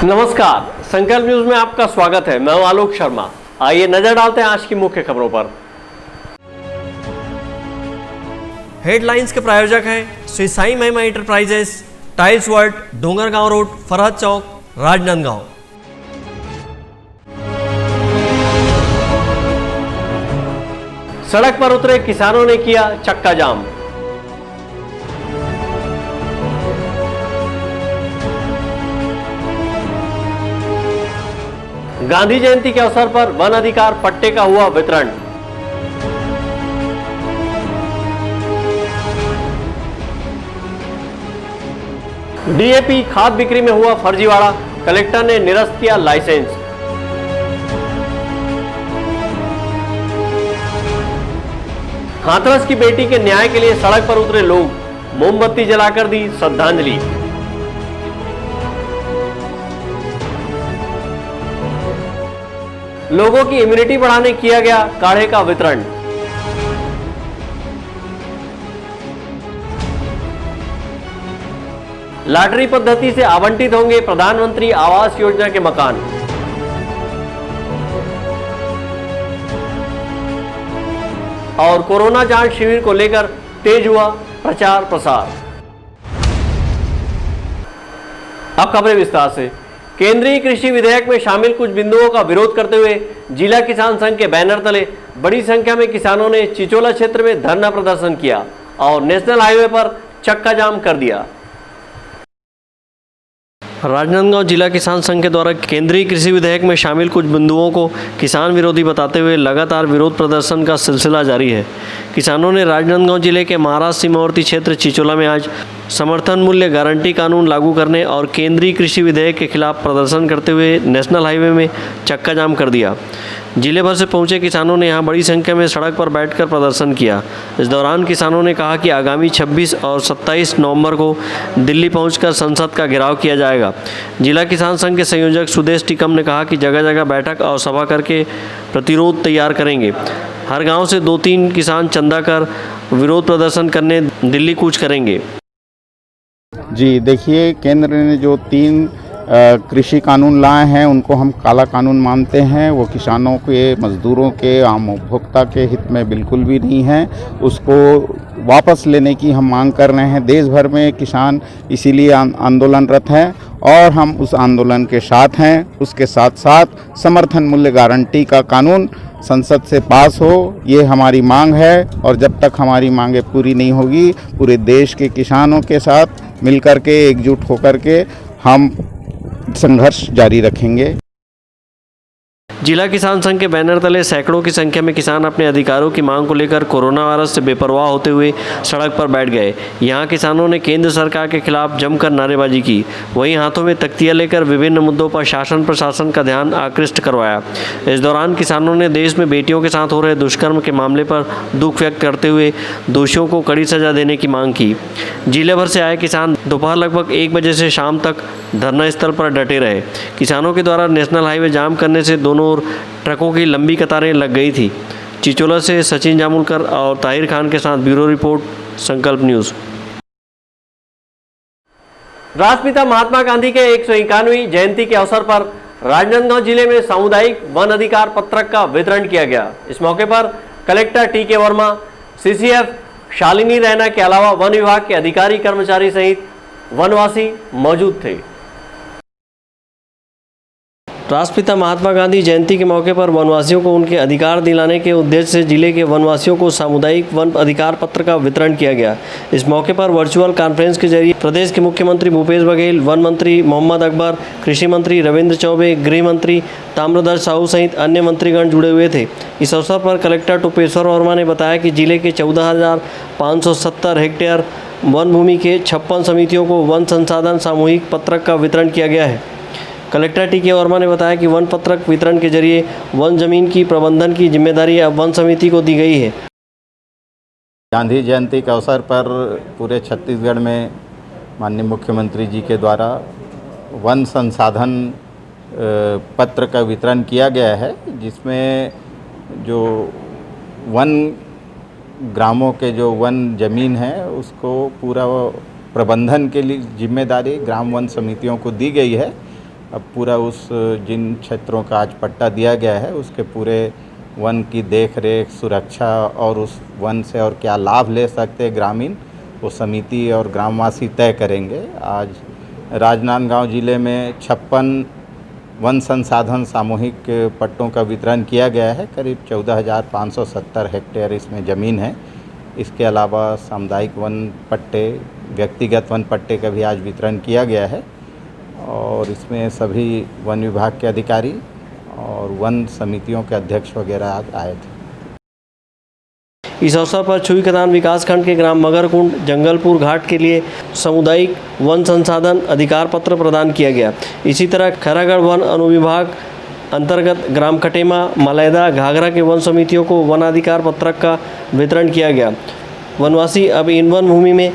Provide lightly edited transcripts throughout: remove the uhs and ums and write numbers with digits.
नमस्कार, संकल्प न्यूज में आपका स्वागत है। मैं हूं आलोक शर्मा। आइए नजर डालते हैं आज की मुख्य खबरों पर। हेडलाइंस के प्रायोजक हैं Shri Sai Mahima enterprises, tiles world, Dongargaon road, Farhad Chowk, Rajnandgaon. सड़क पर उतरे किसानों ने किया चक्का जाम। गांधी जयंती के अवसर पर वन अधिकार पट्टे का हुआ वितरण। डीएपी खाद बिक्री में हुआ फर्जीवाड़ा, कलेक्टर ने निरस्त किया लाइसेंस। हाथरस की बेटी के न्याय के लिए सड़क पर उतरे लोग, मोमबत्ती जलाकर दी श्रद्धांजलि। लोगों की इम्यूनिटी बढ़ाने किया गया काढ़े का वितरण। लॉटरी पद्धति से आवंटित होंगे प्रधानमंत्री आवास योजना के मकान। और कोरोना जांच शिविर को लेकर तेज हुआ प्रचार प्रसार। अब खबरें विस्तार से। केंद्रीय कृषि विधेयक में शामिल कुछ बिंदुओं का विरोध करते हुए जिला किसान संघ के बैनर तले बड़ी संख्या में किसानों ने चिचोला क्षेत्र में धरना प्रदर्शन किया और नेशनल हाईवे पर चक्का जाम कर दिया। राजनांदगांव जिला किसान संघ के द्वारा केंद्रीय कृषि विधेयक में शामिल कुछ बिंदुओं को किसान विरोधी बताते हुए लगातार विरोध प्रदर्शन का सिलसिला जारी है। किसानों ने राजनांदगांव जिले के महाराष्ट्र सीमावर्ती क्षेत्र चिचोला में आज समर्थन मूल्य गारंटी कानून लागू करने और केंद्रीय कृषि विधेयक के खिलाफ प्रदर्शन करते हुए नेशनल हाईवे में चक्का जाम कर दिया। जिले भर से पहुंचे किसानों ने यहां बड़ी संख्या में सड़क पर बैठकर प्रदर्शन किया। इस दौरान किसानों ने कहा कि आगामी 26 और 27 नवंबर को दिल्ली पहुंचकर संसद का घेराव किया जाएगा। जिला किसान संघ के संयोजक सुदेश टिकम ने कहा कि जगह जगह बैठक और सभा करके प्रतिरोध तैयार करेंगे। हर गाँव से 2-3 किसान चंदा कर विरोध प्रदर्शन करने दिल्ली कूच करेंगे। जी देखिए, केंद्र ने जो 3 कृषि कानून लाए हैं उनको हम काला कानून मानते हैं। वो किसानों के, मजदूरों के, आम उपभोक्ता के हित में बिल्कुल भी नहीं है। उसको वापस लेने की हम मांग कर रहे हैं। देश भर में किसान इसीलिए आंदोलनरत हैं और हम उस आंदोलन के साथ हैं। उसके साथ साथ समर्थन मूल्य गारंटी का कानून संसद से पास हो, ये हमारी मांग है। और जब तक हमारी मांगें पूरी नहीं होगी, पूरे देश के किसानों के साथ मिलकर के, एकजुट होकर के हम संघर्ष जारी रखेंगे। जिला किसान संघ के बैनर तले सैकड़ों की संख्या में किसान अपने अधिकारों की मांग को लेकर कोरोना वायरस से बेपरवाह होते हुए सड़क पर बैठ गए। यहां किसानों ने केंद्र सरकार के खिलाफ जमकर नारेबाजी की। वहीं हाथों में तख्तियां लेकर विभिन्न मुद्दों पर शासन प्रशासन का ध्यान आकृष्ट करवाया। इस दौरान किसानों ने देश में बेटियों के साथ हो रहे दुष्कर्म के मामले पर दुख व्यक्त करते हुए दोषियों को कड़ी सजा देने की मांग की। जिले भर से आए किसान दोपहर लगभग 1 बजे से शाम तक धरना स्थल पर डटे रहे। किसानों के द्वारा नेशनल हाईवे जाम करने से दोनों ओर ट्रकों की लंबी कतारें लग गई थी। चिचोला से सचिन जामुलकर और ताहिर खान के साथ ब्यूरो रिपोर्ट, संकल्प न्यूज। राष्ट्रपिता महात्मा गांधी के 151वीं जयंती के अवसर पर राजनांदगांव जिले में सामुदायिक वन अधिकार पत्रक का वितरण किया गया। इस मौके पर collector TK. Verma, CCF Shalini Raina के अलावा वन विभाग के अधिकारी कर्मचारी सहित वनवासी मौजूद थे। राष्ट्रपिता महात्मा गांधी जयंती के मौके पर वनवासियों को उनके अधिकार दिलाने के उद्देश्य से जिले के वनवासियों को सामुदायिक वन अधिकार पत्र का वितरण किया गया। इस मौके पर वर्चुअल कॉन्फ्रेंस के जरिए प्रदेश के मुख्यमंत्री भूपेश बघेल, वन मंत्री मोहम्मद अकबर, कृषि मंत्री रविंद्र चौबे, गृह मंत्री ताम्रध्वज साहू सहित अन्य मंत्रीगण जुड़े हुए थे। इस अवसर पर कलेक्टर टोपेश्वर वर्मा ने बताया कि जिले के 14,570 हेक्टेयर वन भूमि के 56 समितियों को वन संसाधन सामूहिक पत्रक का वितरण किया गया है। Collector TK. वर्मा ने बताया कि वन पत्रक वितरण के जरिए वन जमीन की प्रबंधन की जिम्मेदारी अब वन समिति को दी गई है। गांधी जयंती के अवसर पर पूरे छत्तीसगढ़ में माननीय मुख्यमंत्री जी के द्वारा वन संसाधन पत्र का वितरण किया गया है, जिसमें जो वन ग्रामों के जो वन जमीन है उसको पूरा प्रबंधन के लिए जिम्मेदारी ग्राम वन समितियों को दी गई है अब पूरा उस जिन क्षेत्रों का आज पट्टा दिया गया है उसके पूरे वन की देख रेख, सुरक्षा और उस वन से और क्या लाभ ले सकते हैं ग्रामीण, वो समिति और ग्रामवासी तय करेंगे। आज राजनांदगांव ज़िले में 56 वन संसाधन सामूहिक पट्टों का वितरण किया गया है। करीब 14,570 हेक्टेयर इसमें ज़मीन है। इसके अलावा सामुदायिक वन पट्टे, व्यक्तिगत वन पट्टे का भी आज वितरण किया गया है और इसमें सभी वन विभाग के अधिकारी और वन समितियों के अध्यक्ष वगैरह आज आए थे। इस अवसर पर छुईकतान विकासखंड के ग्राम मगरकुंड जंगलपुर घाट के लिए सामुदायिक वन संसाधन अधिकार पत्र प्रदान किया गया। इसी तरह खैरागढ़ वन अनुविभाग अंतर्गत ग्राम कटेमा, मलैदा, घाघरा के वन समितियों को वनाधिकार पत्रक का वितरण किया गया। वनवासी अब इन वन भूमि में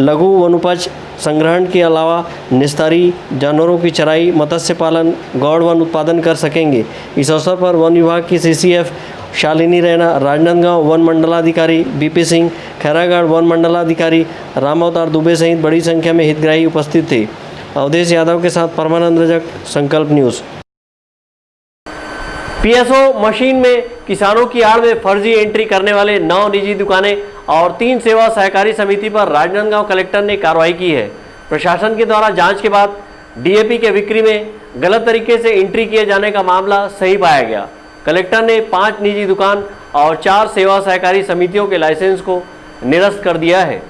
लघु वनोपज संग्रहण के अलावा निस्तारी, जानवरों की चराई, मत्स्य पालन, गौड़ वन उत्पादन कर सकेंगे। इस अवसर पर वन विभाग की CCF शालिनी रैना, राजनांदगांव वन मंडलाधिकारी BP सिंह, खैरागढ़ वन मंडलाधिकारी राम अवतार दुबे सहित बड़ी संख्या में हितग्राही उपस्थित थे। अवधेश यादव के साथ परमानंद रजक, संकल्प न्यूज़। PSO मशीन में किसानों की आड़ में फर्जी एंट्री करने वाले 9 निजी दुकानें और 3 सेवा सहकारी समिति पर राजनांदगांव कलेक्टर ने कार्रवाई की है। प्रशासन के द्वारा जांच के बाद DAP के बिक्री में गलत तरीके से एंट्री किए जाने का मामला सही पाया गया। कलेक्टर ने 5 निजी दुकान और 4 सेवा सहकारी समितियों के लाइसेंस को निरस्त कर दिया है।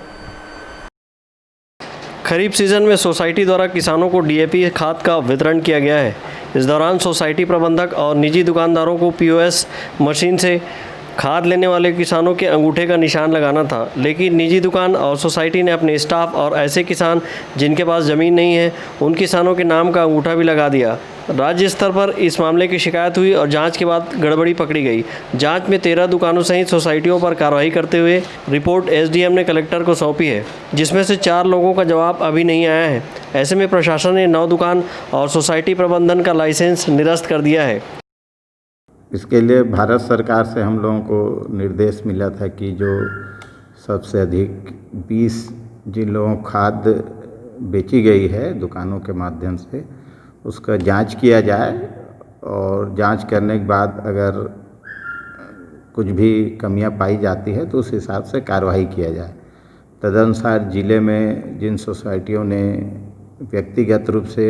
खरीफ सीजन में सोसाइटी द्वारा किसानों को DAP खाद का वितरण किया गया है। इस दौरान सोसाइटी प्रबंधक और निजी दुकानदारों को POS मशीन से खाद लेने वाले किसानों के अंगूठे का निशान लगाना था, लेकिन निजी दुकान और सोसाइटी ने अपने स्टाफ और ऐसे किसान जिनके पास ज़मीन नहीं है उन किसानों के नाम का अंगूठा भी लगा दिया। राज्य स्तर पर इस मामले की शिकायत हुई और जांच के बाद गड़बड़ी पकड़ी गई। जांच में 13 दुकानों सहित सोसाइटियों पर कार्रवाई करते हुए रिपोर्ट SDM ने कलेक्टर को सौंपी है, जिसमें से 4 लोगों का जवाब अभी नहीं आया है। ऐसे में प्रशासन ने 9 दुकान और सोसाइटी प्रबंधन का लाइसेंस निरस्त कर दिया है। इसके लिए भारत सरकार से हम लोगों को निर्देश मिला था कि जो सबसे अधिक 20 जिन लोगों को खाद बेची गई है दुकानों के माध्यम से, उसका जांच किया जाए और जांच करने के बाद अगर कुछ भी कमियां पाई जाती है तो उस हिसाब से कार्रवाई किया जाए। तदनुसार ज़िले में जिन सोसाइटियों ने व्यक्तिगत रूप से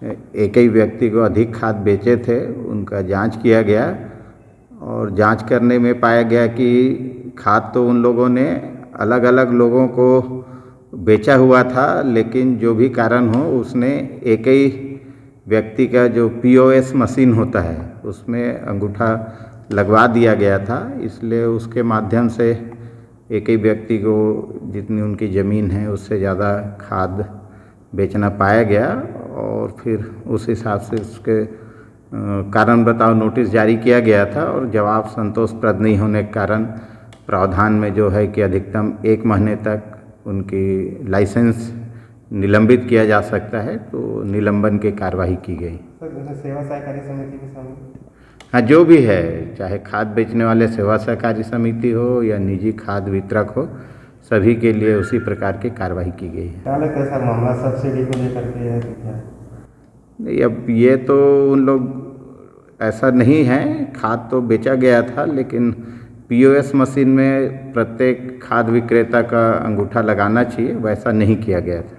एक ही व्यक्ति को अधिक खाद बेचे थे उनका जांच किया गया और जांच करने में पाया गया कि खाद तो उन लोगों ने अलग अलग लोगों को बेचा हुआ था, लेकिन जो भी कारण हो उसने एक ही व्यक्ति का जो POS मशीन होता है उसमें अंगूठा लगवा दिया गया था। इसलिए उसके माध्यम से एक ही व्यक्ति को जितनी उनकी ज़मीन है उससे ज़्यादा खाद बेचना पाया गया और फिर उस हिसाब से उसके कारण बताओ नोटिस जारी किया गया था और जवाब संतोषप्रद नहीं होने के कारण प्रावधान में जो है कि अधिकतम 1 महीने तक उनकी लाइसेंस निलंबित किया जा सकता है, तो निलंबन की कार्रवाई की गई। सर, सेवा सहकारी समिति के सामने हाँ, जो भी है, चाहे खाद बेचने वाले सेवा सहकारी समिति हो या निजी खाद वितरक हो, सभी के लिए उसी प्रकार की कार्रवाई की गई है। क्या लगता है सर मामला सब्सिडी को लेकर के है कि क्या? नहीं, अब ये तो उन लोग ऐसा नहीं है, खाद तो बेचा गया था, लेकिन POS मशीन में प्रत्येक खाद विक्रेता का अंगूठा लगाना चाहिए, वैसा नहीं किया गया था।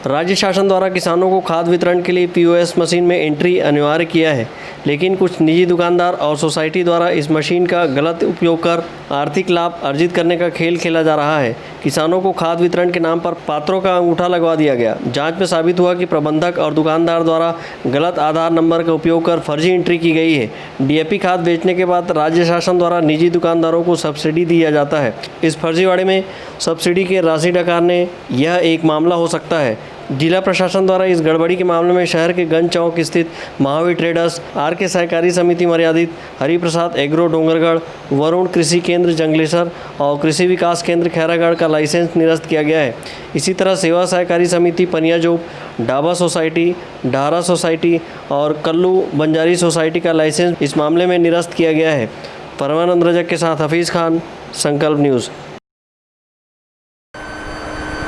राज्य शासन द्वारा किसानों को खाद वितरण के लिए POS मशीन में एंट्री अनिवार्य किया है, लेकिन कुछ निजी दुकानदार और सोसाइटी द्वारा इस मशीन का गलत उपयोग कर आर्थिक लाभ अर्जित करने का खेल खेला जा रहा है। किसानों को खाद वितरण के नाम पर पात्रों का अंगूठा लगवा दिया गया। जांच में साबित हुआ कि प्रबंधक और दुकानदार द्वारा गलत आधार नंबर का उपयोग कर फर्जी एंट्री की गई है। DAP खाद बेचने के बाद राज्य शासन द्वारा निजी दुकानदारों को सब्सिडी दिया जाता है। इस फर्जीवाड़े में सब्सिडी के राशि डकारने यह एक मामला हो सकता है। जिला प्रशासन द्वारा इस गड़बड़ी के मामले में शहर के गंज चौक स्थित महावीर ट्रेडर्स, RK सहकारी समिति मर्यादित, हरिप्रसाद एग्रो डोंगरगढ़, वरुण कृषि केंद्र जंगलेसर और कृषि विकास केंद्र खैरागढ़ का लाइसेंस निरस्त किया गया है। इसी तरह सेवा सहकारी समिति पनियाजोब, डाबा सोसाइटी, डारा सोसाइटी और कल्लू बंजारी सोसाइटी का लाइसेंस इस मामले में निरस्त किया गया है। परमानंद रजक के साथ हफीज़ खान, संकल्प न्यूज़।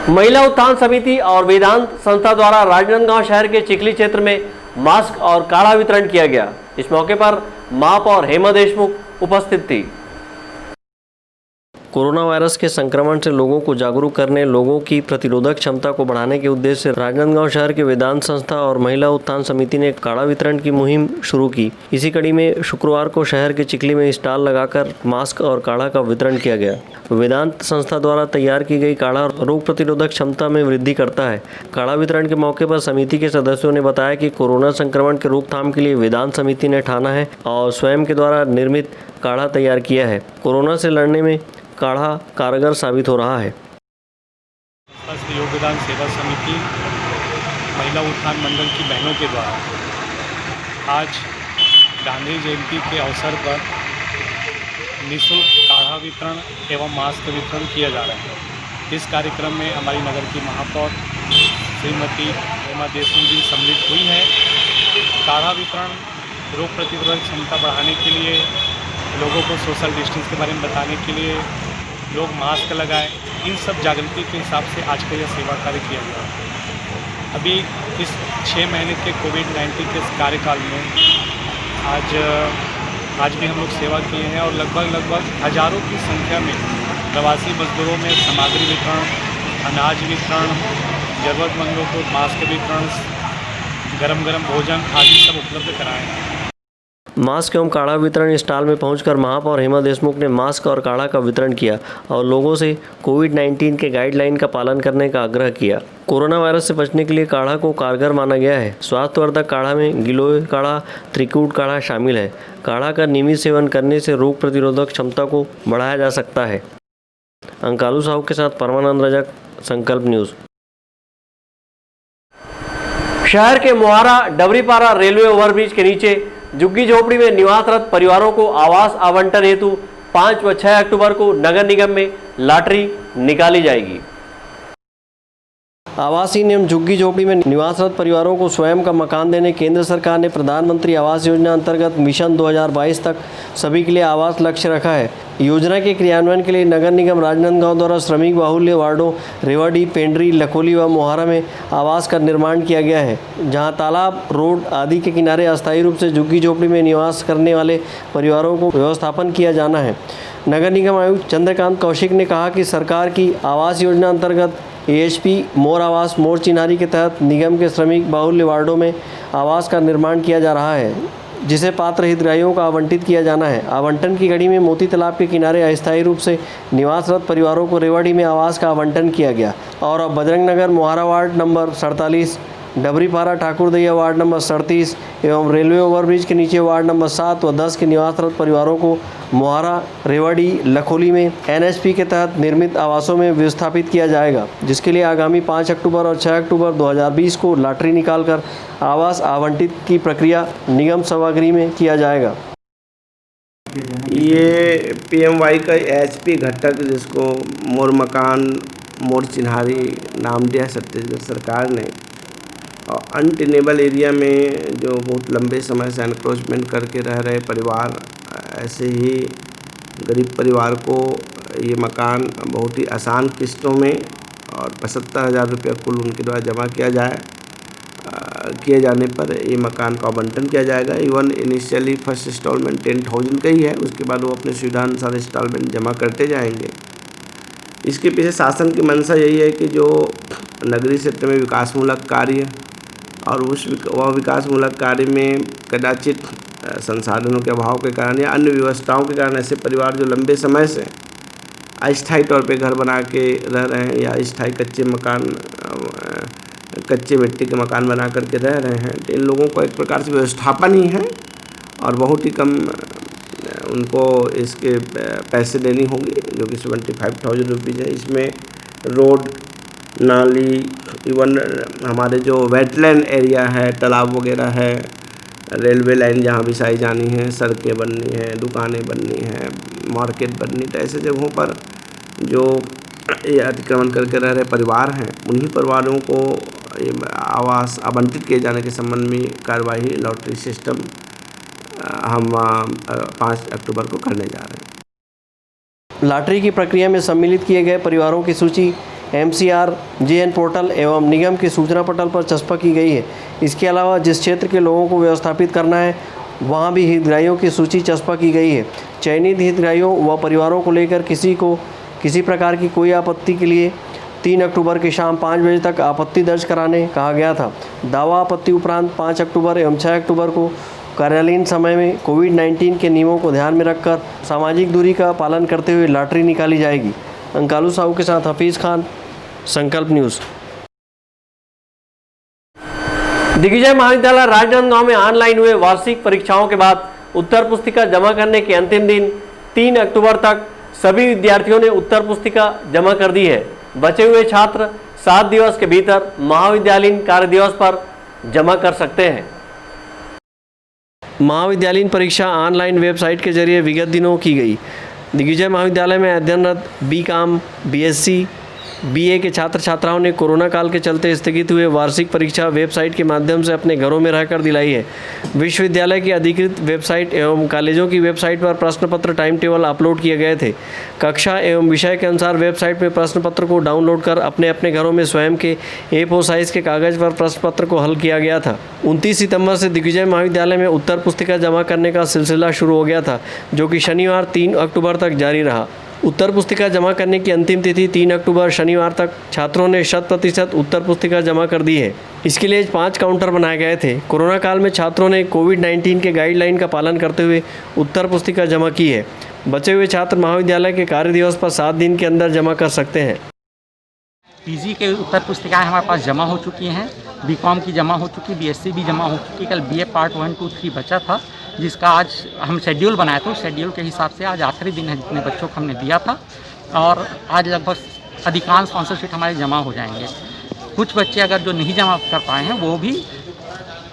महिला उत्थान समिति और वेदांत संस्था द्वारा राजनांदगांव शहर के चिखली क्षेत्र में मास्क और काढ़ा वितरण किया गया। इस मौके पर महापौर हेमा देशमुख उपस्थित थी। कोरोना वायरस के संक्रमण से लोगों को जागरूक करने, लोगों की प्रतिरोधक क्षमता को बढ़ाने के उद्देश्य से राजनांदगांव शहर के वेदांत संस्था और महिला उत्थान समिति ने काढ़ा वितरण की मुहिम शुरू की। इसी कड़ी में शुक्रवार को शहर के चिखली में स्टॉल लगाकर मास्क और काढ़ा का वितरण किया गया। वेदांत संस्था द्वारा तैयार की गई काढ़ा रोग प्रतिरोधक क्षमता में वृद्धि करता है। काढ़ा वितरण के मौके पर समिति के सदस्यों ने बताया कि कोरोना संक्रमण के रोकथाम के लिए वेदांत समिति ने ठाना है और स्वयं के द्वारा निर्मित काढ़ा तैयार किया है। कोरोना से लड़ने में काढ़ा कारगर साबित हो रहा है। योगदान सेवा समिति महिला उत्थान मंडल की बहनों के द्वारा आज गांधी जयंती के अवसर पर निःशुल्क काढ़ा वितरण एवं मास्क वितरण किया जा रहा है। इस कार्यक्रम में हमारी नगर की महापौर श्रीमती हेमा देशमुख जी सम्मिलित हुई है। काढ़ा वितरण रोग प्रतिरोधक क्षमता बढ़ाने के लिए, लोगों को सोशल डिस्टेंस के बारे में बताने के लिए लोग मास्क लगाएं, इन सब जागृति के हिसाब से आज का यह सेवा कार्य किया गया। अभी इस 6 महीने के कोविड-19 के कार्यकाल में आज भी हम लोग सेवा किए हैं और लगभग हज़ारों की संख्या में प्रवासी मजदूरों में सामग्री वितरण, अनाज वितरण, ज़रूरतमंदों को मास्क वितरण, गरम भोजन आदि सब उपलब्ध कराए हैं। मास्क एवं काढ़ा वितरण स्टॉल में पहुंचकर महापौर हेमा देशमुख ने मास्क और काढ़ा का वितरण किया और लोगों से कोविड-19 के गाइडलाइन का पालन करने का आग्रह किया। कोरोना वायरस से बचने के लिए काढ़ा को कारगर माना गया है। स्वास्थ्यवर्धक काढ़ा में गिलोय काढ़ा, त्रिकूट काढ़ा शामिल है। काढ़ा का नियमित सेवन करने से रोग प्रतिरोधक क्षमता को बढ़ाया जा सकता है। अंकालू साहू के साथ परमानंद रजक, संकल्प न्यूज़। शहर के मोहारा डबरीपारा रेलवे ओवरब्रिज के नीचे झुग्गी झोपड़ी में निवासरत परिवारों को आवास आवंटन हेतु 5 व 6 अक्टूबर को नगर निगम में लॉटरी निकाली जाएगी। आवासीय एवं झुग्गी झोपड़ी में निवासरत परिवारों को स्वयं का मकान देने केंद्र सरकार ने प्रधानमंत्री आवास योजना अंतर्गत मिशन 2022 तक सभी के लिए आवास लक्ष्य रखा है। योजना के क्रियान्वयन के लिए नगर निगम राजनांदगांव द्वारा श्रमिक बाहुल्य वार्डों रेवाड़ी, पेंड्री, लखोली व मोहारा में आवास का निर्माण किया गया है, जहां तालाब, रोड आदि के किनारे अस्थायी रूप से झुग्गी झोपड़ी में निवास करने वाले परिवारों को व्यवस्थापन किया जाना है। नगर निगम आयुक्त चंद्रकांत कौशिक ने कहा कि सरकार की आवास योजना अंतर्गत ASP मोर आवास मोर चिन्हारी के तहत निगम के श्रमिक बाहुल्य वार्डों में आवास का निर्माण किया जा रहा है, जिसे पात्र हितग्राहियों को आवंटित किया जाना है। आवंटन की कड़ी में मोती तालाब के किनारे अस्थायी रूप से निवासरत परिवारों को रेवाड़ी में आवास का आवंटन किया गया और अब Bajrang Nagar Mohara ward number 47, Dabripara Thakurdaiya ward number 37 एवं रेलवे ओवरब्रिज के नीचे वार्ड नंबर 7 व 10 के निवासरत परिवारों को मोहारा, रेवाड़ी, लखोली में NSP के तहत निर्मित आवासों में विस्थापित किया जाएगा, जिसके लिए आगामी 5 अक्टूबर और 6 अक्टूबर 2020 को लॉटरी निकालकर आवास आवंटित की प्रक्रिया निगम सभागृह में किया जाएगा। ये PMY का HP घटक, जिसको मोर मकान मोर चिन्हारी नाम दिया है छत्तीसगढ़ सरकार ने, और अनटेनेबल एरिया में जो बहुत लंबे समय से एनक्रोचमेंट करके रह रहे परिवार, ऐसे ही गरीब परिवार को ये मकान बहुत ही आसान किस्तों में और 75,000 रुपया कुल उनके द्वारा जमा किए जाने पर ये मकान का आवंटन किया जाएगा। इवन इनिशियली फर्स्ट इंस्टॉलमेंट 10,000 का ही है, उसके बाद वो अपने सुविधानुसार इंस्टॉलमेंट जमा करते जाएंगे। इसके पीछे शासन की मंशा यही है कि जो नगरीय क्षेत्र में विकासमूलक कार्य और वह विकासमूलक कार्य में कदाचित संसाधनों के अभाव के कारण या अन्य व्यवस्थाओं के कारण ऐसे परिवार जो लंबे समय से अस्थायी तौर पे घर बना के रह रहे हैं या अस्थायी कच्चे मिट्टी के मकान बना करके रह रहे हैं, तो इन लोगों को एक प्रकार से व्यवस्थापन ही है और बहुत ही कम उनको इसके पैसे देनी होगी, जो कि 75,000 रुपीज़ है। इसमें रोड, नाली, इवन हमारे जो वेटलैंड एरिया है, तालाब वगैरह है, रेलवे लाइन जहाँ बिछाई जानी है, सड़कें बननी है, दुकानें बननी है, मार्केट बननी, तो ऐसे जगहों पर जो ये अतिक्रमण करके रह रहे परिवार हैं, उन्हीं परिवारों को ये आवास आवंटित किए जाने के संबंध में कार्यवाही लॉटरी सिस्टम हम 5 अक्टूबर को करने जा रहे हैं। लॉटरी की प्रक्रिया में सम्मिलित किए गए परिवारों की सूची MCR, JN पोर्टल एवं निगम के सूचना पटल पर चस्पा की गई है। इसके अलावा जिस क्षेत्र के लोगों को व्यवस्थापित करना है वहाँ भी हितग्राहियों की सूची चस्पा की गई है। चयनित हितग्राहियों व परिवारों को लेकर किसी प्रकार की कोई आपत्ति के लिए 3 अक्टूबर की शाम 5 बजे तक आपत्ति दर्ज कराने कहा गया था। दावा आपत्ति उपरांत 5 अक्टूबर एवं 6 अक्टूबर को कार्यालयीन समय में कोविड-19 के नियमों को ध्यान में रखकर सामाजिक दूरी का पालन करते हुए लॉटरी निकाली जाएगी। अंकालू साहू के साथ हफीज़ खान, संकल्प न्यूज़। दिग्विजय महाविद्यालय राजनांदगांव में ऑनलाइन हुए वार्षिक परीक्षाओं के बाद उत्तर पुस्तिका जमा करने के अंतिम दिन 3 अक्टूबर तक सभी विद्यार्थियों ने उत्तर पुस्तिका जमा कर दी है। बचे हुए छात्र 7 दिवस के भीतर महाविद्यालयीन कार्य दिवस पर जमा कर सकते हैं। महाविद्यालयीन परीक्षा ऑनलाइन वेबसाइट के जरिए विगत दिनों की गई। दिग्विजय महाविद्यालय में अध्ययनरत BCom, BSc, BA के छात्र छात्राओं ने कोरोना काल के चलते स्थगित हुए वार्षिक परीक्षा वेबसाइट के माध्यम से अपने घरों में रहकर दिलाई है। विश्वविद्यालय की अधिकृत वेबसाइट एवं कॉलेजों की वेबसाइट पर प्रश्न पत्र टाइम टेबल अपलोड किए गए थे। कक्षा एवं विषय के अनुसार वेबसाइट में प्रश्न पत्र को डाउनलोड कर अपने अपने घरों में स्वयं के A4 साइज के कागज़ पर प्रश्न पत्र को हल किया गया था। 29 सितंबर से दिग्विजय महाविद्यालय में उत्तर पुस्तिका जमा करने का सिलसिला शुरू हो गया था, जो कि शनिवार 3 अक्टूबर तक जारी रहा। उत्तर पुस्तिका जमा करने की अंतिम तिथि 3 अक्टूबर शनिवार तक छात्रों ने 100% उत्तर पुस्तिका जमा कर दी है। इसके लिए 5 काउंटर बनाए गए थे। कोरोना काल में छात्रों ने कोविड-19 के गाइडलाइन का पालन करते हुए उत्तर पुस्तिका जमा की है। बचे हुए छात्र महाविद्यालय के कार्य दिवस पर 7 दिन के अंदर जमा कर सकते हैं। PG के उत्तर पुस्तिकाएँ हमारे पास जमा हो चुकी हैं। BCom की जमा हो चुकी, BSc भी जमा हो चुकी। कल BA पार्ट 1, 2, 3 बचा था, जिसका आज हम शेड्यूल बनाए थे। शेड्यूल के हिसाब से आज आखिरी दिन है जितने बच्चों को हमने दिया था, और आज लगभग अधिकांश आंसर शीट हमारे जमा हो जाएंगे। कुछ बच्चे अगर जो नहीं जमा कर पाए हैं वो भी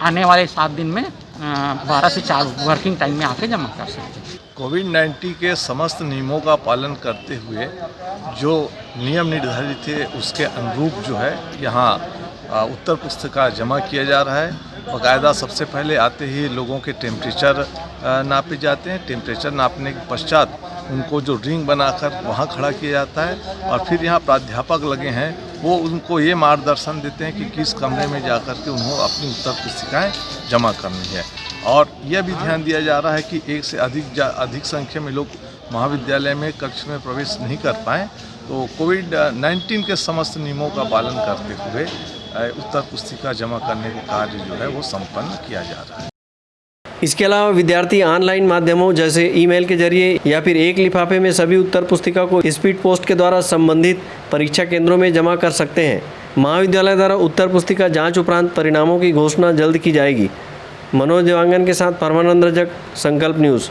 आने वाले 7 दिन में 12 से 4 वर्किंग टाइम में आके जमा कर सकते हैं। कोविड-19 के समस्त नियमों का पालन करते हुए जो नियम निर्धारित थे उसके अनुरूप जो है यहाँ उत्तर पुस्तिका जमा किया जा रहा है। बाकायदा सबसे पहले आते ही लोगों के टेम्परेचर नापे जाते हैं। टेम्परेचर नापने के पश्चात उनको जो रिंग बनाकर वहाँ खड़ा किया जाता है, और फिर यहाँ प्राध्यापक लगे हैं, वो उनको ये मार्गदर्शन देते हैं कि किस कमरे में जाकर के उन्होंने अपनी उत्तर पुस्तिकाएँ जमा करनी है। और यह भी ध्यान दिया जा रहा है कि एक से अधिक संख्या में लोग महाविद्यालय में कक्ष में प्रवेश नहीं कर पाएँ, तो कोविड-19 के समस्त नियमों का पालन करते हुए उत्तर पुस्तिका जमा करने का कार्य जो है वो संपन्न किया जा रहा है। इसके अलावा विद्यार्थी ऑनलाइन माध्यमों जैसे ईमेल के जरिए या फिर एक लिफाफे में सभी उत्तर पुस्तिका को स्पीड पोस्ट के द्वारा संबंधित परीक्षा केंद्रों में जमा कर सकते हैं। महाविद्यालय द्वारा उत्तर पुस्तिका जांच उपरांत परिणामों की घोषणा जल्द की जाएगी। मनोज देवांगन के साथ परमानंद रजक, संकल्प न्यूज़।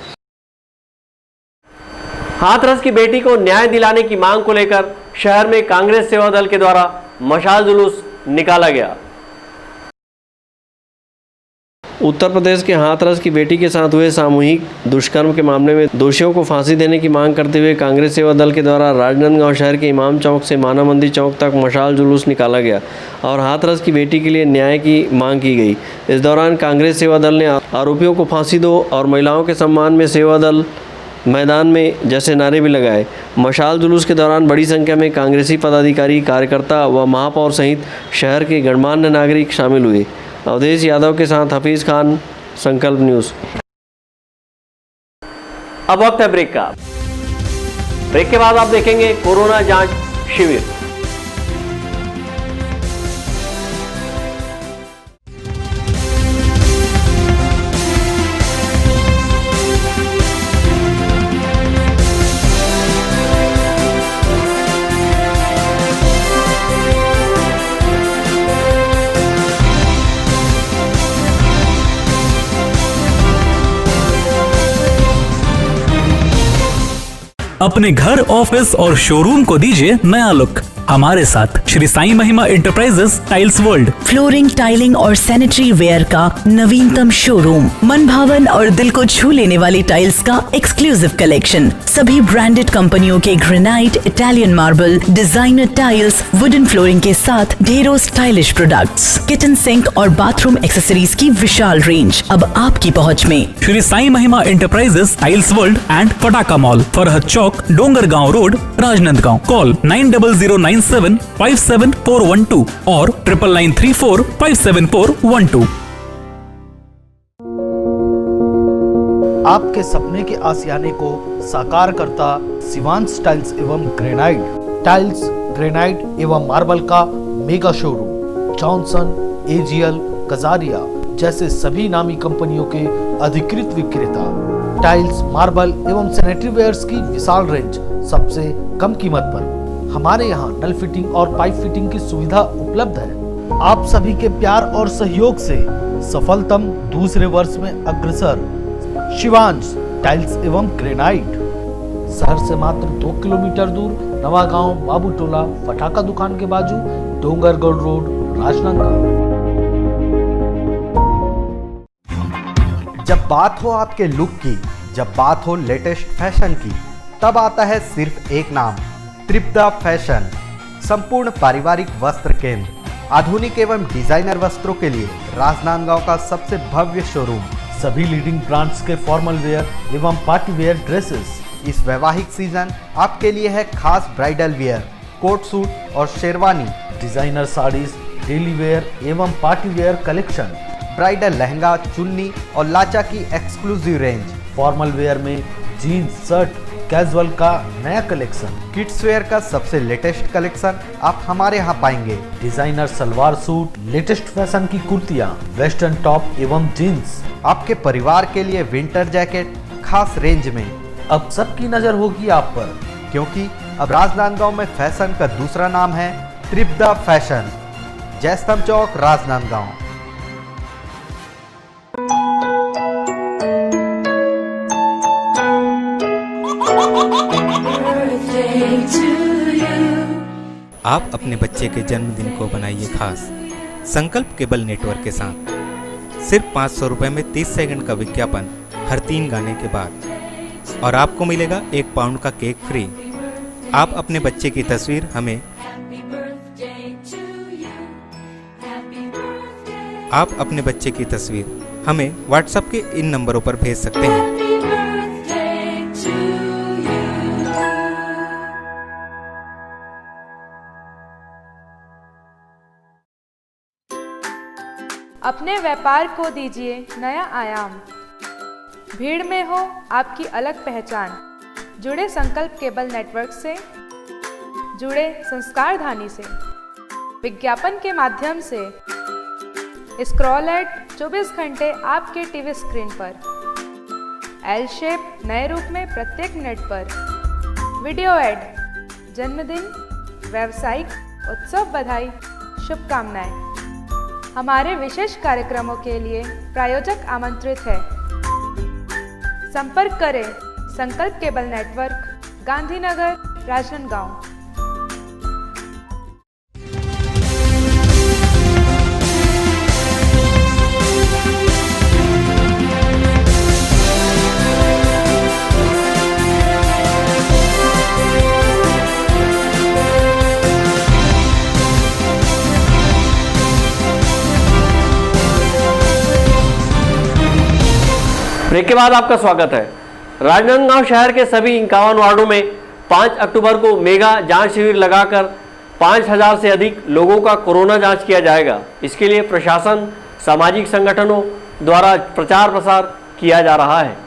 हाथरस की बेटी को न्याय दिलाने की मांग को लेकर शहर में कांग्रेस सेवा दल के द्वारा मशाल जुलूस निकाला गया। उत्तर प्रदेश के हाथरस की बेटी के साथ हुए सामूहिक दुष्कर्म के मामले में दोषियों को फांसी देने की मांग करते हुए कांग्रेस सेवा दल के द्वारा राजनांदगांव शहर के इमाम चौक से मानव मंदिर चौक तक मशाल जुलूस निकाला गया और हाथरस की बेटी के लिए न्याय की मांग की गई। इस दौरान कांग्रेस सेवा दल ने आरोपियों को फांसी दो और महिलाओं के सम्मान में सेवा दल मैदान में जैसे नारे भी लगाए। मशाल जुलूस के दौरान बड़ी संख्या में कांग्रेसी पदाधिकारी, कार्यकर्ता व महापौर सहित शहर के गणमान्य नागरिक शामिल हुए। अवधेश यादव के साथ हफीज़ खान, संकल्प न्यूज़। अब वक्त है ब्रेक का। ब्रेक के बाद आप देखेंगे कोरोना जांच शिविर। अपने घर, ऑफिस और शोरूम को दीजिए नया लुक हमारे साथ Shri Sai Mahima enterprises tiles world. Flooring, tiling और सैनिटरी वेयर का नवीनतम शोरूम, मन भावन और दिल को छू लेने वाली टाइल्स का एक्सक्लूसिव कलेक्शन, सभी ब्रांडेड कंपनियों के granite, Italian marble, designer tiles, wooden flooring के साथ ढेरों स्टाइलिश प्रोडक्ट्स, किचन सिंक और बाथरूम एक्सेसरीज की विशाल रेंज अब आपकी पहुंच में। Shri Sai Mahima enterprises tiles world and Pataka mall, Farhad Chowk, Dongargaon road, Rajnandgaon. Call 9009 997412 और 9994574112। आपके सपने के आशियाने को साकार करता शिवांश टाइल्स एवं ग्रेनाइट। टाइल्स, ग्रेनाइट एवं मार्बल का mega showroom. Johnson, AGL, Kajaria जैसे सभी नामी कंपनियों के अधिकृत विक्रेता। टाइल्स, मार्बल एवं सैनिटरी वेयर्स की विशाल रेंज सबसे कम कीमत पर। हमारे यहाँ नल फिटिंग और पाइप फिटिंग की सुविधा उपलब्ध है। आप सभी के प्यार और सहयोग से सफलतम दूसरे वर्ष में अग्रसर शिवांश टाइल्स एवं ग्रेनाइट। शहर से मात्र 2 किलोमीटर दूर नवागांव बाबूटोला फटाका दुकान के बाजू डोंगरगढ़ रोड, राजनांदगांव। जब बात हो आपके लुक की, जब बात हो लेटेस्ट फैशन की, तब आता है सिर्फ एक नाम, त्रिपदा फैशन। संपूर्ण पारिवारिक वस्त्र केंद्र। आधुनिक एवं डिजाइनर वस्त्रों के लिए राजनांदगांव का सबसे भव्य शोरूम। सभी लीडिंग ब्रांड्स के फॉर्मल वेयर एवं पार्टी वेयर ड्रेसेस। इस वैवाहिक सीजन आपके लिए है खास ब्राइडल वेयर, कोट सूट और sherwani, designer sarees, daily wear एवं party wear collection, bridal lehenga, chunni और लाचा की एक्सक्लूसिव रेंज। फॉर्मल वेयर में जीन्स, शर्ट, कैजुअल का नया कलेक्शन। किड्स वेयर का सबसे लेटेस्ट कलेक्शन आप हमारे यहाँ पाएंगे। Designer salwar suit, latest fashion की कुर्तियाँ, वेस्टर्न टॉप एवं जीन्स। आपके परिवार के लिए विंटर जैकेट खास रेंज में। अब सबकी नजर होगी आप पर, क्योंकि अब राजनांदगांव में फैशन का दूसरा नाम है त्रिपदा फैशन। जयस्तंभ चौक, राजनांदगांव। आप अपने बच्चे के जन्मदिन को बनाइए खास संकल्प केबल नेटवर्क के साथ। सिर्फ 500 रुपये में 30 सेकंड का विज्ञापन हर 3 गाने के बाद, और आपको मिलेगा 1 पाउंड का केक फ्री। आप अपने बच्चे की तस्वीर हमें व्हाट्सएप के इन नंबरों पर भेज सकते हैं। अपने व्यापार को दीजिए नया आयाम। भीड़ में हो आपकी अलग पहचान। जुड़े संकल्प केबल नेटवर्क से, जुड़े संस्कार धानी से। विज्ञापन के माध्यम से स्क्रॉल एड 24 घंटे आपके टीवी स्क्रीन पर। एल शेप नए रूप में प्रत्येक मिनट पर। वीडियो एड, जन्मदिन, व्यावसायिक उत्सव बधाई, शुभकामनाएं। हमारे विशेष कार्यक्रमों के लिए प्रायोजक आमंत्रित है। संपर्क करें Sankalp cable network, Gandhinagar, Rajnandgaon. Break के बाद आपका स्वागत है। राजनांदगांव शहर के सभी 51 वार्डों में 5 अक्टूबर को मेगा जांच शिविर लगाकर 5000 से अधिक लोगों का कोरोना जांच किया जाएगा। इसके लिए प्रशासन, सामाजिक संगठनों द्वारा प्रचार प्रसार किया जा रहा है।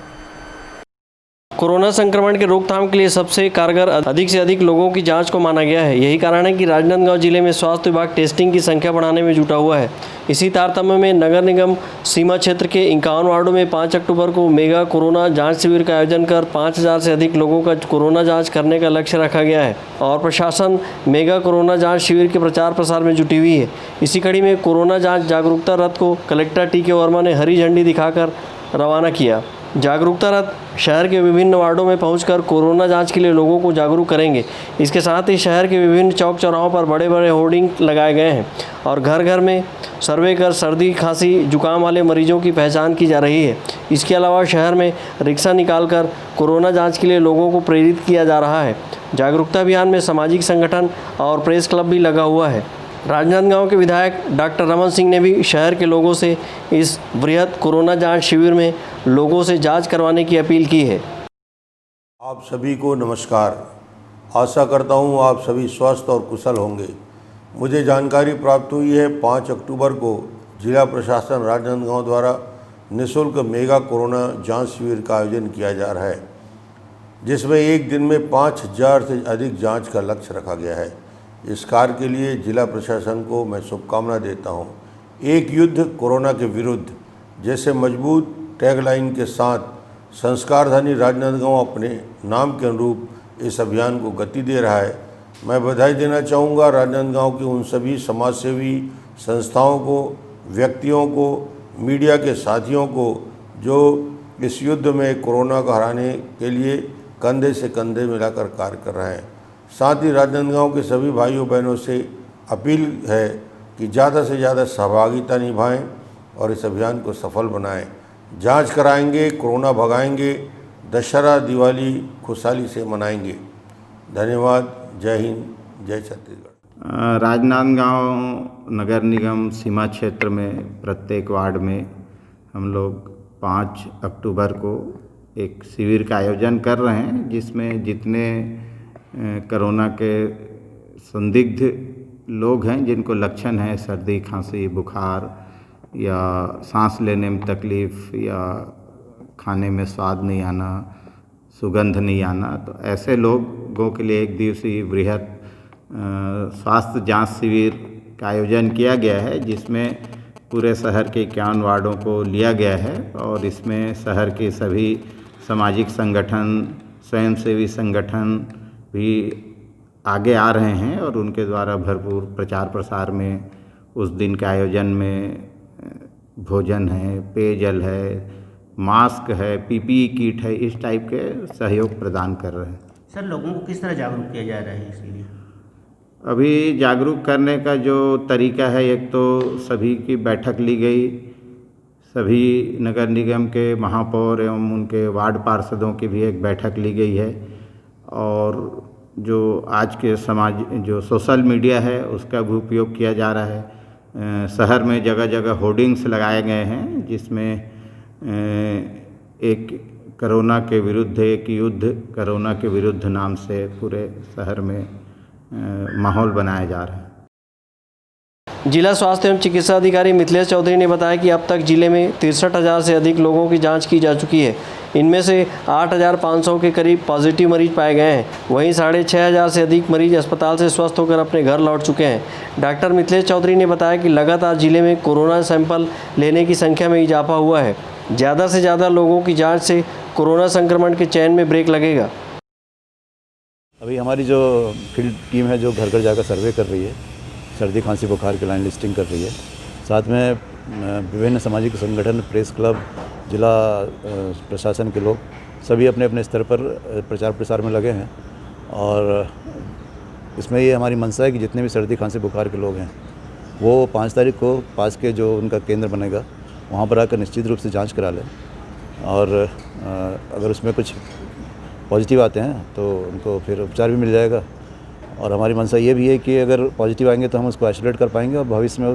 कोरोना संक्रमण के रोकथाम के लिए सबसे कारगर अधिक से अधिक लोगों की जांच को माना गया है। यही कारण है कि राजनांदगांव जिले में स्वास्थ्य विभाग टेस्टिंग की संख्या बढ़ाने में जुटा हुआ है। इसी तारतम्य में नगर निगम सीमा क्षेत्र के 51 वार्डों में 5 अक्टूबर को मेगा कोरोना जांच शिविर का आयोजन कर 5000 से अधिक लोगों का कोरोना जांच करने का लक्ष्य रखा गया है और प्रशासन मेगा कोरोना जांच शिविर के प्रचार प्रसार में जुटी हुई है। इसी कड़ी में कोरोना जांच जागरूकता रथ को कलेक्टर टी के वर्मा ने हरी झंडी दिखाकर रवाना किया। जागरूकता रथ शहर के विभिन्न वार्डों में पहुंचकर कोरोना जांच के लिए लोगों को जागरूक करेंगे। इसके साथ ही शहर के विभिन्न चौक चौराहों पर बड़े बड़े होर्डिंग लगाए गए हैं और घर घर में सर्वे कर सर्दी, खांसी, जुकाम वाले मरीजों की पहचान की जा रही है। इसके अलावा शहर में रिक्शा निकालकर कोरोना जांच के लिए लोगों को प्रेरित किया जा रहा है। जागरूकता अभियान में सामाजिक संगठन और प्रेस क्लब भी लगा हुआ है। राजनांदगांव के विधायक डॉक्टर रमन सिंह ने भी शहर के लोगों से इस बृहद कोरोना जांच शिविर में लोगों से जांच करवाने की अपील की है। आप सभी को नमस्कार। आशा करता हूँ आप सभी स्वस्थ और कुशल होंगे। मुझे जानकारी प्राप्त हुई है 5 अक्टूबर को जिला प्रशासन राजनांदगांव द्वारा निःशुल्क मेगा कोरोना जांच शिविर का आयोजन किया जा रहा है, जिसमें एक दिन में 5000 से अधिक जांच का लक्ष्य रखा गया है। इस कार्य के लिए जिला प्रशासन को मैं शुभकामना देता हूं। एक युद्ध कोरोना के विरुद्ध जैसे मजबूत टैगलाइन के साथ संस्कारधानी राजनांदगांव अपने नाम के अनुरूप इस अभियान को गति दे रहा है। मैं बधाई देना चाहूँगा राजनांदगांव के उन सभी समाजसेवी संस्थाओं को, व्यक्तियों को, मीडिया के साथियों को जो इस युद्ध में कोरोना को हराने के लिए कंधे से कंधे मिलाकर कार्य कर रहे हैं। साथ ही राजनांदगांव के सभी भाइयों बहनों से अपील है कि ज़्यादा से ज़्यादा सहभागिता निभाएं और इस अभियान को सफल बनाएं। जांच कराएंगे, कोरोना भगाएंगे, दशहरा दिवाली खुशहाली से मनाएंगे। धन्यवाद। जय हिंद, जय छत्तीसगढ़। राजनांदगांव नगर निगम सीमा क्षेत्र में प्रत्येक वार्ड में हम लोग 5 अक्टूबर को एक शिविर का आयोजन कर रहे हैं, जिसमें जितने कोरोना के संदिग्ध लोग हैं जिनको लक्षण है सर्दी, खांसी, बुखार या सांस लेने में तकलीफ़ या खाने में स्वाद नहीं आना, सुगंध नहीं आना, तो ऐसे लोगों के लिए एक दिवसीय बृहद स्वास्थ्य जांच शिविर का आयोजन किया गया है, जिसमें पूरे शहर के 51 वार्डों को लिया गया है और इसमें शहर के सभी सामाजिक संगठन, स्वयंसेवी संगठन भी आगे आ रहे हैं और उनके द्वारा भरपूर प्रचार प्रसार में उस दिन के आयोजन में भोजन है, पेयजल है, मास्क है, पीपीई किट है, इस टाइप के सहयोग प्रदान कर रहे हैं। सर, लोगों को किस तरह जागरूक किया जा रहा है इसके लिए? अभी जागरूक करने का जो तरीका है, एक तो सभी की बैठक ली गई, सभी नगर निगम के महापौर एवं उनके वार्ड पार्षदों की भी एक बैठक ली गई है और जो आज के समाज जो सोशल मीडिया है उसका भी उपयोग किया जा रहा है। शहर में जगह जगह होर्डिंग्स लगाए गए हैं, जिसमें एक कोरोना के विरुद्ध एक युद्ध कोरोना के विरुद्ध नाम से पूरे शहर में माहौल बनाया जा रहा है। जिला स्वास्थ्य एवं चिकित्सा अधिकारी मिथिलेश चौधरी ने बताया कि अब तक जिले में 63,000 से अधिक लोगों की जांच की जा चुकी है। इनमें से 8,500 के करीब पॉजिटिव मरीज पाए गए हैं। वहीं 6,500 से अधिक मरीज अस्पताल से स्वस्थ होकर अपने घर लौट चुके हैं। डॉक्टर मिथिलेश चौधरी ने बताया कि लगातार जिले में कोरोना सैंपल लेने की संख्या में इजाफा हुआ है। ज़्यादा से ज़्यादा लोगों की जाँच से कोरोना संक्रमण के चैन में ब्रेक लगेगा। अभी हमारी जो फील्ड टीम है जो घर घर जाकर सर्वे कर रही है, सर्दी खांसी बुखार की लाइन लिस्टिंग कर रही है, साथ में विभिन्न सामाजिक संगठन, प्रेस क्लब, जिला प्रशासन के लोग सभी अपने अपने स्तर पर प्रचार प्रसार में लगे हैं और इसमें ये हमारी मंशा है कि जितने भी सर्दी खांसी बुखार के लोग हैं वो 5 तारीख को पास के जो उनका केंद्र बनेगा वहाँ पर आकर निश्चित रूप से जांच करा लें और अगर उसमें कुछ पॉजिटिव आते हैं तो उनको फिर उपचार भी मिल जाएगा। और हमारी मंशा ये भी है कि अगर पॉजिटिव आएंगे तो हम उसको आइसोलेट कर पाएंगे और भविष्य में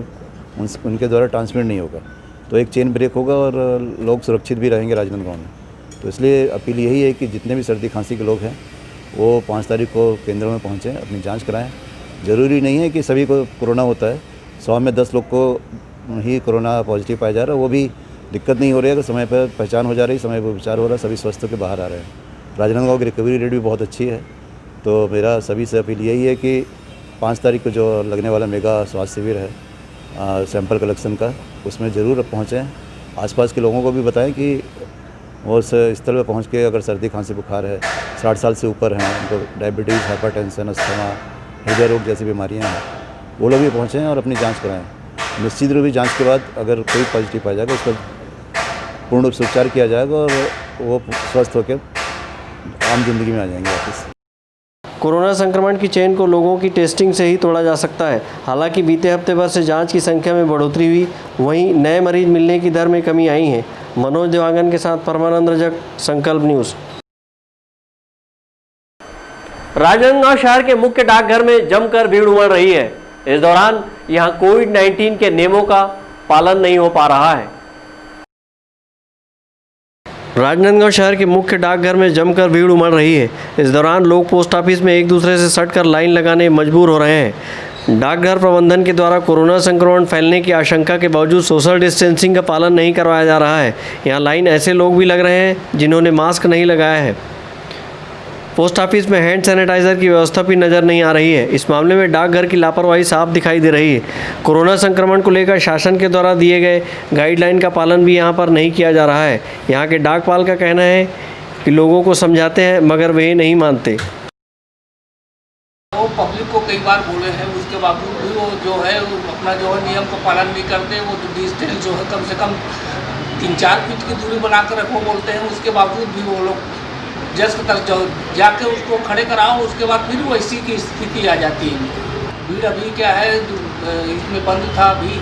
उनके द्वारा ट्रांसमिट नहीं होगा, तो एक चेन ब्रेक होगा और लोग सुरक्षित भी रहेंगे राजनांदगांव में। तो इसलिए अपील यही है कि जितने भी सर्दी खांसी के लोग हैं वो 5 तारीख को केंद्र में पहुँचें, अपनी जाँच कराएँ। ज़रूरी नहीं है कि सभी को कोरोना होता है, 100 में 10 लोग को ही कोरोना पॉजिटिव पाया जा रहा है, वो भी दिक्कत नहीं हो रही है। अगर समय पर पहचान हो जा रही, समय पर उपचार हो रहा है, सभी स्वस्थ होकर बाहर आ रहे हैं। राजनांदगांव की रिकवरी रेट भी बहुत अच्छी है। तो मेरा सभी से अपील यही है कि 5 तारीख को जो लगने वाला मेगा स्वास्थ्य शिविर है सैंपल कलेक्शन का, उसमें ज़रूर पहुँचें। आसपास के लोगों को भी बताएं कि वो उस स्थल पर पहुँच के अगर सर्दी खांसी बुखार है, 60 साल से ऊपर हैं, उनको डायबिटीज़, हाइपरटेंशन, अस्थमा, हृदय रोग जैसी बीमारियाँ हैं, वो लोग भी पहुँचें और अपनी जाँच कराएँ। निश्चित रूप से जाँच के बाद अगर कोई पॉजिटिव पाया जाएगा उसका पूर्ण रूप से उपचार किया जाएगा और वो स्वस्थ होकर आम जिंदगी में आ जाएंगे वापस। कोरोना संक्रमण की चेन को लोगों की टेस्टिंग से ही तोड़ा जा सकता है। हालांकि बीते हफ्ते भर से जांच की संख्या में बढ़ोतरी हुई, वहीं नए मरीज मिलने की दर में कमी आई है। मनोज देवांगन के साथ परमानंद रजक, संकल्प न्यूज़। राजनांदगांव शहर के मुख्य डाकघर में जमकर भीड़ उमड़ रही है। इस दौरान यहां कोविड-19 के नियमों का पालन नहीं हो पा रहा है। राजनांदगांव शहर के मुख्य डाकघर में जमकर भीड़ उमड़ रही है। इस दौरान लोग पोस्ट ऑफिस में एक दूसरे से सटकर लाइन लगाने मजबूर हो रहे हैं। डाकघर प्रबंधन के द्वारा कोरोना संक्रमण फैलने की आशंका के बावजूद सोशल डिस्टेंसिंग का पालन नहीं करवाया जा रहा है। यहाँ लाइन ऐसे लोग भी लग रहे हैं जिन्होंने मास्क नहीं लगाया है। पोस्ट ऑफिस में हैंड सैनिटाइजर की व्यवस्था भी नज़र नहीं आ रही है। इस मामले में डाकघर की लापरवाही साफ दिखाई दे रही है। कोरोना संक्रमण को लेकर शासन के द्वारा दिए गए गाइडलाइन का पालन भी यहाँ पर नहीं किया जा रहा है। यहाँ के डाकपाल का कहना है कि लोगों को समझाते हैं मगर वे नहीं मानते। वो पब्लिक को कई बार बोले हैं, उसके बावजूद भी वो जो है अपना जो है नियम का पालन नहीं करते। वो डिस्टेंस जो है कम से कम 3-4 फीट की दूरी बना कर रखो बोलते हैं, उसके बावजूद भी वो लोग जस्ट जाके उसको खड़े कराओ, उसके बाद फिर वैसी की स्थिति आ जाती है। भीड़ अभी क्या है, इसमें बंद था, अभी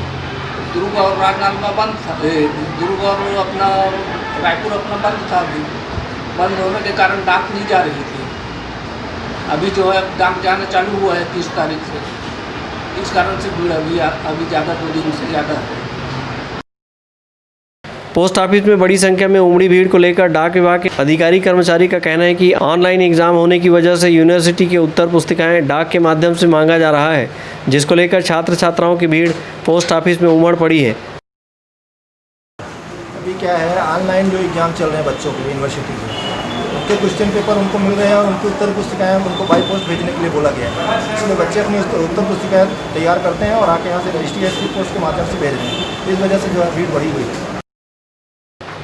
दुर्ग और राजनांदगांव बंद था, दुर्ग और अपना रायपुर अपना बंद था। अभी बंद होने के कारण डाक नहीं जा रही थी। अभी जो है डाक जाना चालू हुआ है 30 तारीख से। इस कारण से भीड़ अभी ज़्यादा 2 दिन से ज़्यादा है। पोस्ट ऑफिस में बड़ी संख्या में उमड़ी भीड़ को लेकर डाक विभाग के अधिकारी कर्मचारी का कहना है कि ऑनलाइन एग्जाम होने की वजह से यूनिवर्सिटी के उत्तर पुस्तिकाएं डाक के माध्यम से मांगा जा रहा है, जिसको लेकर छात्र छात्राओं की भीड़ पोस्ट ऑफिस में उमड़ पड़ी है। अभी क्या है, ऑनलाइन जो एग्ज़ाम चल रहे हैं बच्चों के यूनिवर्सिटी के, उनके क्वेश्चन पेपर उनको मिल रहे हैं और उनकी उत्तर पुस्तिकाएँ उनको बाई पोस्ट भेजने के लिए बोला गया है। इसलिए बच्चे अपनी उत्तर पुस्तिकाएँ तैयार करते हैं और आके यहाँ से रजिस्ट्री एसपी पोस्ट के माध्यम से भेज रहे हैं। इस वजह से जो है भीड़ बढ़ी हुई है।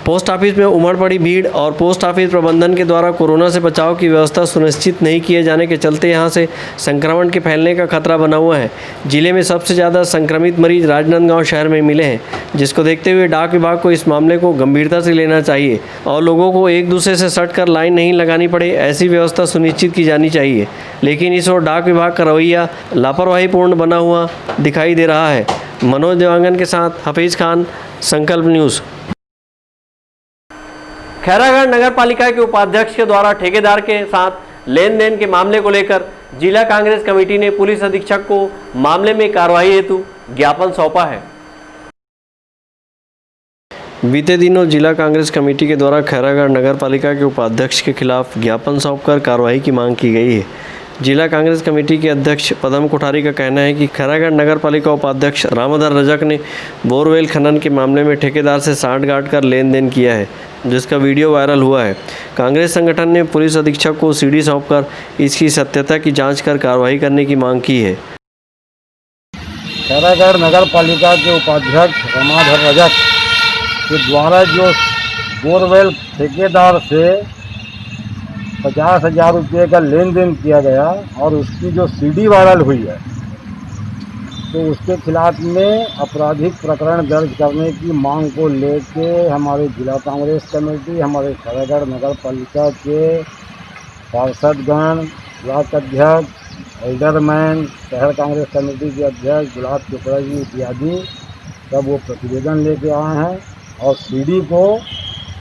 पोस्ट ऑफिस में उमड़ पड़ी भीड़ और पोस्ट ऑफिस प्रबंधन के द्वारा कोरोना से बचाव की व्यवस्था सुनिश्चित नहीं किए जाने के चलते यहां से संक्रमण के फैलने का खतरा बना हुआ है। जिले में सबसे ज़्यादा संक्रमित मरीज राजनांदगांव शहर में मिले हैं, जिसको देखते हुए डाक विभाग को इस मामले को गंभीरता से लेना चाहिए और लोगों को एक दूसरे से सटकर लाइन नहीं लगानी पड़े, ऐसी व्यवस्था सुनिश्चित की जानी चाहिए। लेकिन इस ओर डाक विभाग का रवैया लापरवाहीपूर्ण बना हुआ दिखाई दे रहा है। मनोज देवांगन के साथ हफीज़ खान, संकल्प न्यूज़। खैरागढ़ नगर पालिका के उपाध्यक्ष के द्वारा ठेकेदार के साथ लेन देन के मामले को लेकर जिला कांग्रेस कमेटी ने पुलिस अधीक्षक को मामले में कार्रवाई हेतु ज्ञापन सौंपा है। बीते दिनों जिला कांग्रेस कमेटी के द्वारा खैरागढ़ नगर पालिका के उपाध्यक्ष के खिलाफ ज्ञापन सौंपकर कार्रवाई की मांग की गई है। जिला कांग्रेस कमेटी के अध्यक्ष पदम कोठारी का कहना है कि खैरागढ़ नगर पालिका उपाध्यक्ष रामोदर रजक ने बोरवेल खनन के मामले में ठेकेदार से सांठ-गांठ कर लेन देन किया है, जिसका वीडियो वायरल हुआ है। कांग्रेस संगठन ने पुलिस अधीक्षक को सीडी सौंपकर इसकी सत्यता की जांच कर कार्रवाई करने की मांग की है। खैरागढ़ नगर पालिका के उपाध्यक्ष रामोदर रजक के द्वारा जो बोरवेल ठेकेदार से 50,000 रुपये का लेन देन किया गया और उसकी जो सीडी वायरल हुई है, तो उसके खिलाफ में आपराधिक प्रकरण दर्ज करने की मांग को लेके हमारे जिला कांग्रेस कमेटी, हमारे खैरागढ़ नगर पालिका के पार्षदगण, ब्लॉक अध्यक्ष, एल्डरमैन, शहर कांग्रेस कमेटी के अध्यक्ष गुलाब चोपड़ा जी इत्यादि सब वो प्रतिवेदन लेके आए हैं और सीडी को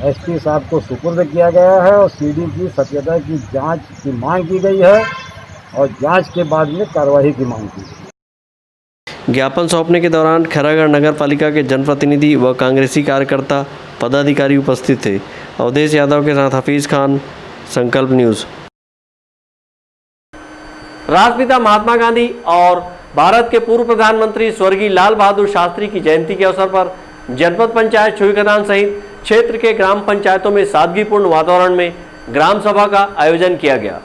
एसपी साहब को सुपुर्द किया गया है और सीडी की सत्यता की जांच की मांग की गई है और जांच के बाद में कार्रवाई की मांग की गई। ज्ञापन सौंपने के दौरान खैरागढ़ नगर पालिका के जनप्रतिनिधि व कांग्रेसी कार्यकर्ता पदाधिकारी उपस्थित थे। अवधेश यादव के साथ हफीज़ खान, संकल्प न्यूज़। राष्ट्रपिता महात्मा गांधी और भारत के पूर्व प्रधानमंत्री स्वर्गीय लाल बहादुर शास्त्री की जयंती के अवसर पर जनपद पंचायत छुईखदान सहित क्षेत्र के ग्राम पंचायतों में सादगीपूर्ण वातावरण में ग्राम सभा का आयोजन किया गया।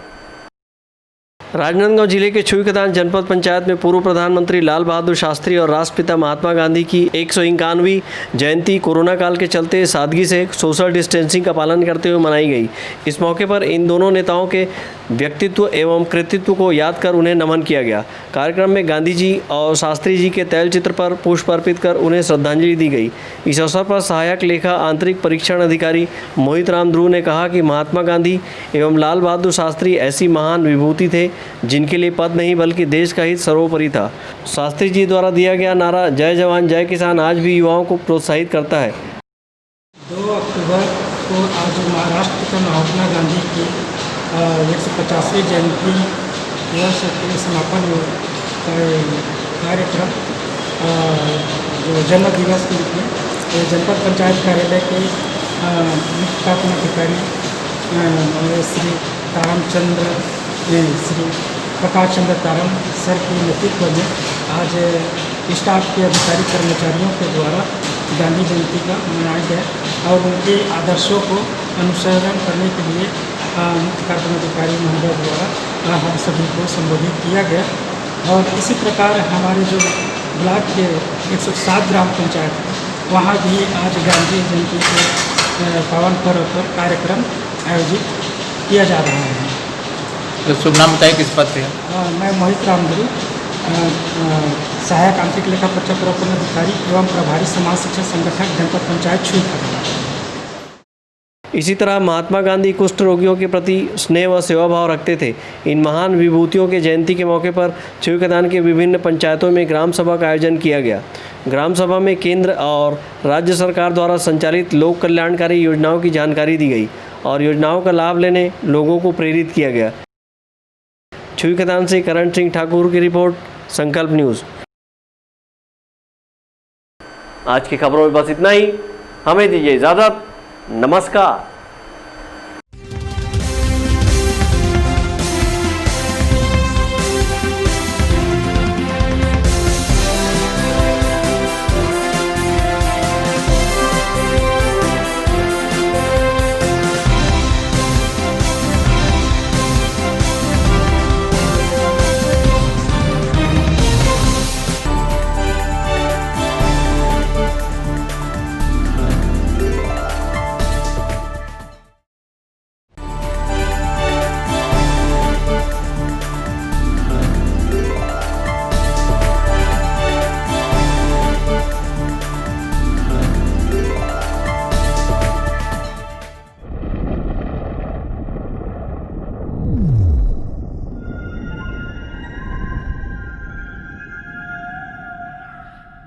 राजनांदगांव जिले के छुईखदान जनपद पंचायत में पूर्व प्रधानमंत्री लाल बहादुर शास्त्री और राष्ट्रपिता महात्मा गांधी की 151वीं जयंती कोरोना काल के चलते सादगी से सोशल डिस्टेंसिंग का पालन करते हुए मनाई गई। इस मौके पर इन दोनों नेताओं के व्यक्तित्व एवं कृतित्व को याद कर उन्हें नमन किया गया। कार्यक्रम में गांधी जी और शास्त्री जी के तैलचित्र पर पुष्प अर्पित कर उन्हें श्रद्धांजलि दी गई। इस अवसर पर सहायक लेखा आंतरिक परीक्षण अधिकारी मोहित राम ध्रुव ने कहा कि महात्मा गांधी एवं लाल बहादुर शास्त्री ऐसी महान विभूति थे जिनके लिए पद नहीं बल्कि देश का हित सर्वोपरि था। शास्त्री जी द्वारा दिया गया नारा जय जवान जय किसान आज भी युवाओं को प्रोत्साहित करता है। 2 अक्टूबर को आज राष्ट्रपिता महात्मा गांधी की 150वीं जयंती वर्ष के समापन कार्यक्रम जो जन्म दिवस के रूप में जनपद पंचायत कार्यालय के मुख्य कार्यक्रम अधिकारी श्री तारामचंद्र श्री प्रकाश चंद्र तारम सर के नेतृत्व में आज स्टाफ के अधिकारी कर्मचारियों के द्वारा गांधी जयंती का मनाया गया और उनके आदर्शों को अनुसरण करने के लिए मुख्य कार्यक्रम अधिकारी महोदय द्वारा हम सभी को संबोधित किया गया। और इसी प्रकार हमारे जो ब्लॉक के 107 ग्राम पंचायत है वहाँ भी आज गांधी जयंती के पावन पर्व पर कार्यक्रम आयोजित किया जा रहा है। तो शुभ नाम बताइए, किस पद पे है? मैं मोहित रामगुरु, सहायक आंतरिक लेखा परीक्षा प्रवर्तन अधिकारी एवं प्रभारी समाज शिक्षा संगठक जनपद पंचायत छुईखदान। इसी तरह महात्मा गांधी कुष्ठ रोगियों के प्रति स्नेह व सेवा भाव रखते थे। इन महान विभूतियों के जयंती के मौके पर छुईखदान के विभिन्न पंचायतों में ग्राम सभा का आयोजन किया गया। ग्राम सभा में केंद्र और राज्य सरकार द्वारा संचालित लोक कल्याणकारी योजनाओं की जानकारी दी गई और योजनाओं का लाभ लेने लोगों को प्रेरित किया गया। छुईखदान से करण सिंह ठाकुर की रिपोर्ट, संकल्प न्यूज़। आज की खबरों में बस इतना ही। हमें दीजिए इजाज़त। नमस्कार।